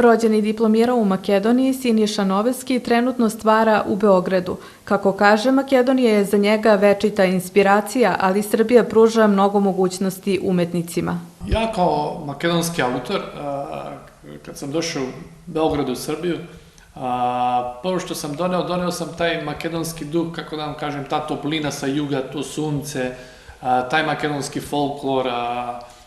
Rođen i diplomirao u Makedoniji, Siniša Noveski trenutno stvara u Beogradu. Kako kaže, Makedonija je za njega večita inspiracija, ali Srbija pruža mnogo mogućnosti umetnicima. Ja kao makedonski autor, kad sam došao u Beogradu u Srbiju, prvo što sam doneo sam taj makedonski duh, kako da vam kažem, ta toplina sa juga, to sunce, taj makedonski folklor,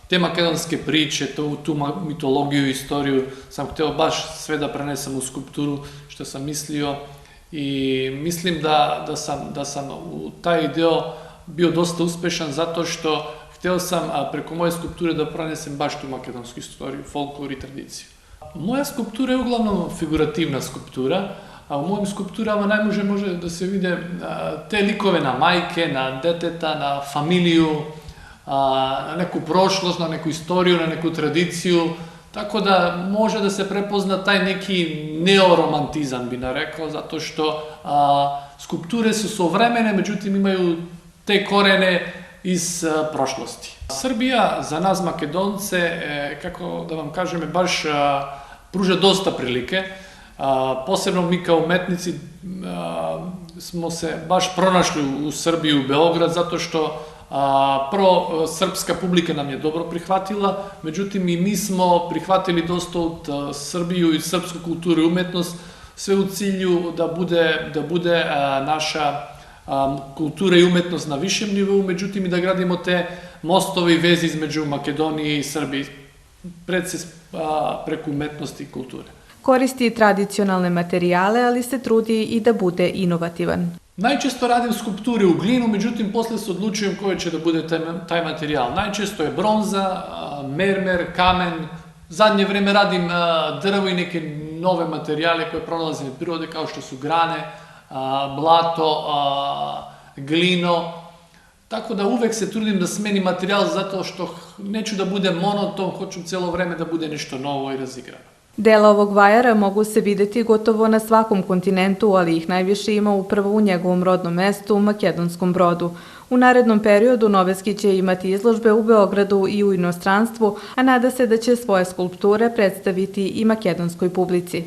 te makedonske priče, tu mitologiju, istoriju, sam hteo baš sve da prenesem u skulpturu što sam mislio i mislim da sam u taj deo bio dosta uspešan zato što hteo sam preko moje skulpture da prenesem baš tu makedonsku istoriju, folklor i tradiciju. Moja skulptura je uglavnom figurativna skulptura, a u mojim skulpturama najmuže može da se vide te likove na majke, na deteta, na familiju, na neku prošlost, na neku istoriju, na neku tradiciju, tako da može da se prepozna taj neki neoromantizam, bi narekao, zato što skulpture su sovremene, međutim imaju te korene iz prošlosti. Srbija za nas Makedonce, kako da vam kažem, baš pruža dosta prilike. Posebno mi kao umetnici smo se baš pronašli u Srbiji, u Beograd, zato što prvo srpska publika nam je dobro prihvatila, međutim i mi smo prihvatili dosta od Srbiju i srpsku kulturu i umetnost, sve u cilju da bude naša kultura i umetnost na višem nivou, međutim i da gradimo te mostove i veze između Makedonije i Srbije, preko umetnosti i kulture. Koristi tradicionalne materijale, ali se trudi i da bude inovativan. Najčesto radim skulpture u glinu, međutim posle se odlučujem koji će da bude taj materijal. Najčesto je bronza, mermer, kamen. Zadnje vreme radim drvo i neke nove materijale koje pronalazim iz prirode, kao što su grane, blato, glino. Tako da uvek se trudim da smenim materijal zato što neću da bude monoton, hoću celo vreme da bude nešto novo i razigrano. Dela ovog vajara mogu se videti gotovo na svakom kontinentu, ali ih najviše ima upravo u njegovom rodnom mestu, u Makedonskom Brodu. U narednom periodu Noveski će imati izložbe u Beogradu i u inostranstvu, a nada se da će svoje skulpture predstaviti i makedonskoj publici.